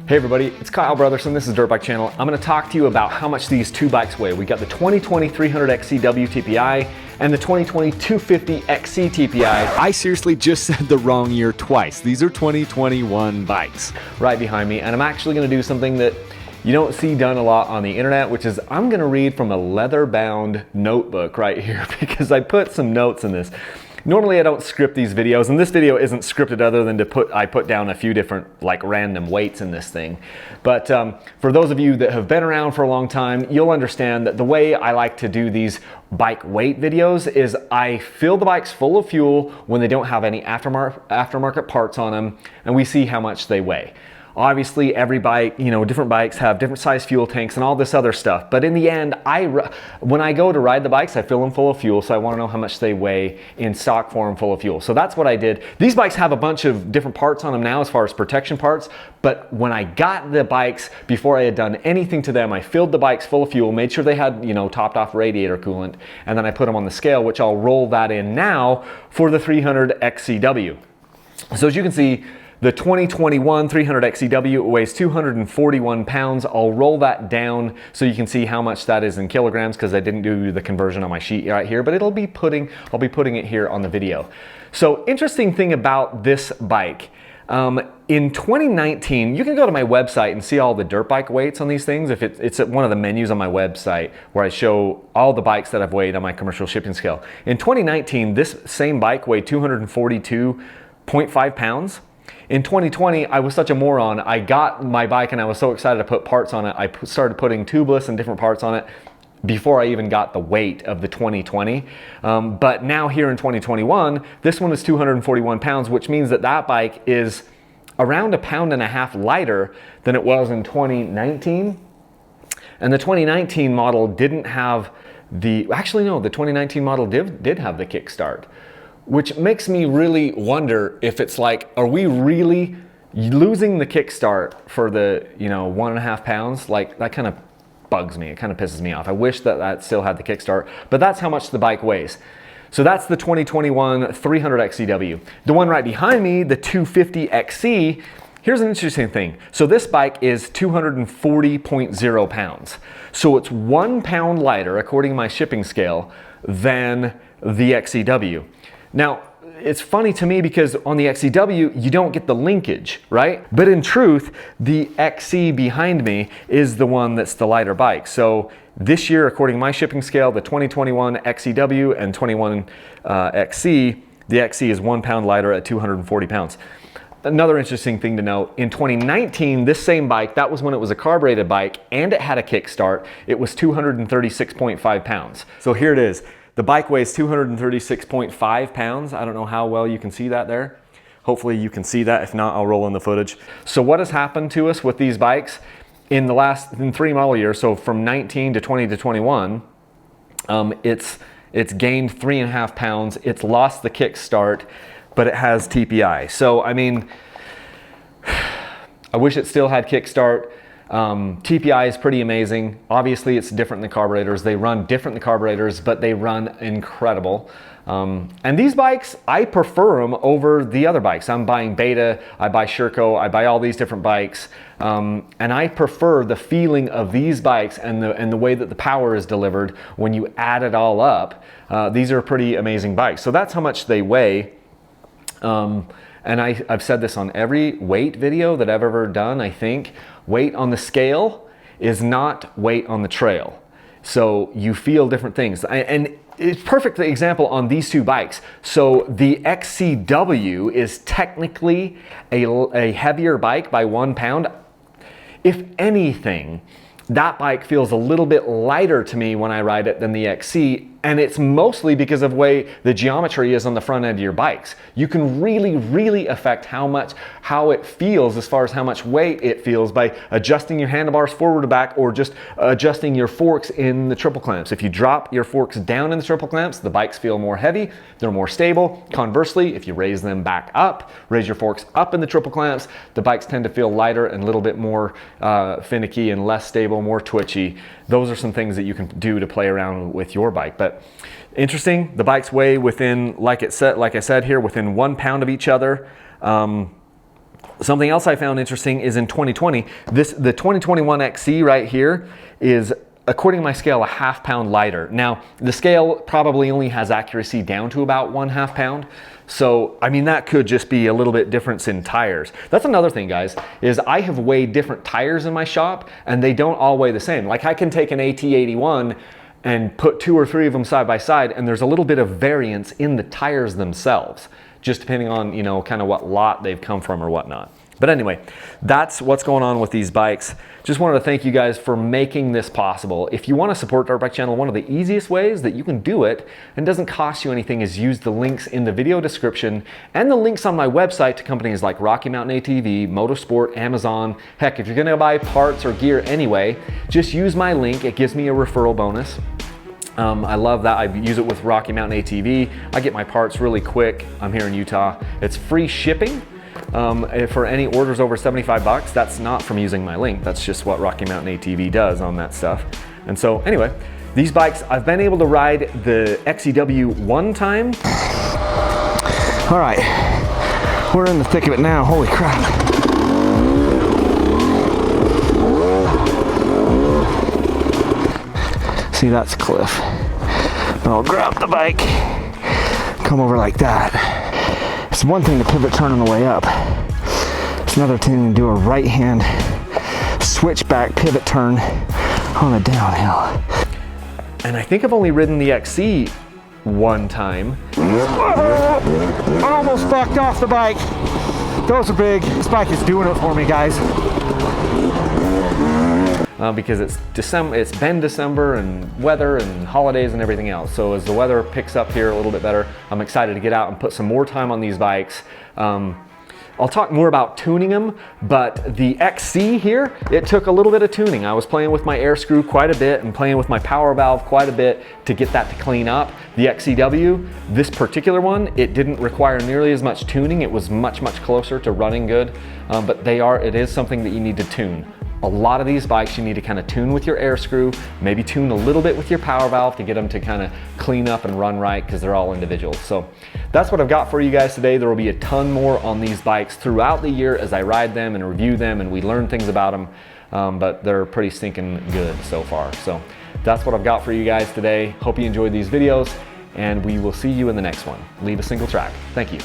Hey everybody, it's Kyle Brothersen. This is Dirt Bike Channel. I'm going to talk to you about how much these two bikes weigh. We got the 2020 300XCW TPI and the 2020 250 XC TPI. I seriously just said the wrong year twice. These are 2021 bikes. Right behind me, and I'm actually going to do something that you don't see done a lot on the internet, which is I'm going to read from a leather-bound notebook right here because I put some notes in this. Normally I don't script these videos, and this video isn't scripted other than I put down a few different like random weights in this thing. But for those of you that have been around for a long time, you'll understand that the way I like to do these bike weight videos is I fill the bikes full of fuel when they don't have any aftermarket parts on them, and we see how much they weigh. Obviously, every bike, different bikes have different size fuel tanks and all this other stuff. But in the end, when I go to ride the bikes, I fill them full of fuel, so I want to know how much they weigh in stock form full of fuel. So that's what I did. These bikes have a bunch of different parts on them now as far as protection parts, but when I got the bikes, before I had done anything to them, I filled the bikes full of fuel, made sure they had, topped off radiator coolant, and then I put them on the scale, which I'll roll that in now for the 300 XCW. So as you can see, the 2021 300 XCW weighs 241 pounds. I'll roll that down so you can see how much that is in kilograms because I didn't do the conversion on my sheet right here, but I'll be putting it here on the video. So interesting thing about this bike, in 2019, you can go to my website and see all the dirt bike weights on these things. If it's at one of the menus on my website where I show all the bikes that I've weighed on my commercial shipping scale. In 2019, this same bike weighed 242.5 pounds. In 2020, I was such a moron. I got my bike and I was so excited to put parts on it. I started putting tubeless and different parts on it before I even got the weight of the 2020. But now here in 2021, this one is 241 pounds, which means that bike is around 1.5 pounds lighter than it was in 2019. And the 2019 model didn't have the 2019 model did have the kickstart, which makes me really wonder if it's like, are we really losing the kickstart for the 1.5 pounds? Like, that kind of bugs me. It kind of pisses me off. I wish that still had the kickstart, but that's how much the bike weighs. So that's the 2021 300 XCW. The one right behind me, the 250 XC, here's an interesting thing. So this bike is 240.0 pounds. So it's 1 pound lighter, according to my shipping scale, than the XCW. Now, it's funny to me because on the XCW, you don't get the linkage, right? But in truth, the XC behind me is the one that's the lighter bike. So this year, according to my shipping scale, the 2021 XCW and 21 XC, the XC is 1 pound lighter at 240 pounds. Another interesting thing to note, in 2019, this same bike, that was when it was a carbureted bike and it had a kickstart, it was 236.5 pounds. So here it is. The bike weighs 236.5 pounds. I don't know how well you can see that there. Hopefully you can see that. If not, I'll roll in the footage. So what has happened to us with these bikes in 3 model years, so from 19 to 20 to 21, it's gained 3.5 pounds. It's lost the kickstart, but it has TPI. So, I mean, I wish it still had kickstart. TPI is pretty amazing. Obviously it's different than carburetors. They run different than carburetors, but they run incredible. And these bikes, I prefer them over the other bikes. I'm buying Beta, I buy Sherco, I buy all these different bikes. And I prefer the feeling of these bikes and the way that the power is delivered when you add it all up. These are pretty amazing bikes. So that's how much they weigh. And I've said this on every weight video that I've ever done, I think. Weight on the scale is not weight on the trail. So you feel different things. And it's a perfect example on these two bikes. So the XCW is technically a heavier bike by 1 pound. If anything, that bike feels a little bit lighter to me when I ride it than the XC, and it's mostly because of the way the geometry is on the front end of your bikes. You can really affect how it feels as far as how much weight it feels by adjusting your handlebars forward to back or just adjusting your forks in the triple clamps. If you drop your forks down in the triple clamps, the bikes feel more heavy, they're more stable. Conversely, if you raise them back up, raise your forks up in the triple clamps, the bikes tend to feel lighter and a little bit more finicky and less stable, more twitchy. Those are some things that you can do to play around with your bike. But interesting, the bikes weigh within, like I said here, within 1 pound of each other. Something else I found interesting is in 2020, the 2021 XC right here is, according to my scale, a ½ pound lighter. Now, the scale probably only has accuracy down to about 1/2 pound. So, I mean, that could just be a little bit difference in tires. That's another thing, guys, is I have weighed different tires in my shop and they don't all weigh the same. Like I can take an AT81 and put 2 or 3 of them side by side, and there's a little bit of variance in the tires themselves, just depending on, you know, kind of what lot they've come from or whatnot. But anyway, that's what's going on with these bikes. Just wanted to thank you guys for making this possible. If you want to support Dirt Bike Channel, one of the easiest ways that you can do it and doesn't cost you anything is use the links in the video description and the links on my website to companies like Rocky Mountain ATV, Motorsport, Amazon. Heck, if you're gonna buy parts or gear anyway, just use my link. It gives me a referral bonus. I love that. I use it with Rocky Mountain ATV. I get my parts really quick. I'm here in Utah. It's free shipping. For any orders over 75 bucks, that's not from using my link. That's just what Rocky Mountain ATV does on that stuff. And so anyway, these bikes, I've been able to ride the XEW 1 time. All right, we're in the thick of it now. Holy crap. See, that's a cliff. But I'll grab the bike, come over like that. It's one thing to pivot turn on the way up. It's another thing to do a right hand switchback pivot turn on a downhill. And I think I've only ridden the XC 1 time. I almost fucked off the bike. Those are big. This bike is doing it for me, guys. Because it's been December and weather and holidays and everything else. So as the weather picks up here a little bit better, I'm excited to get out and put some more time on these bikes. I'll talk more about tuning them, but the XC here, it took a little bit of tuning. I was playing with my air screw quite a bit and playing with my power valve quite a bit to get that to clean up. The XCW, this particular one, it didn't require nearly as much tuning. It was much, much closer to running good, but it is something that you need to tune. A lot of these bikes you need to kind of tune with your air screw, maybe tune a little bit with your power valve to get them to kind of clean up and run right, because they're all individual. So that's what I've got for you guys today. There will be a ton more on these bikes throughout the year as I ride them and review them and we learn things about them, but they're pretty stinking good so far. So that's what I've got for you guys today. Hope you enjoyed these videos and we will see you in the next one. Leave a single track. Thank you.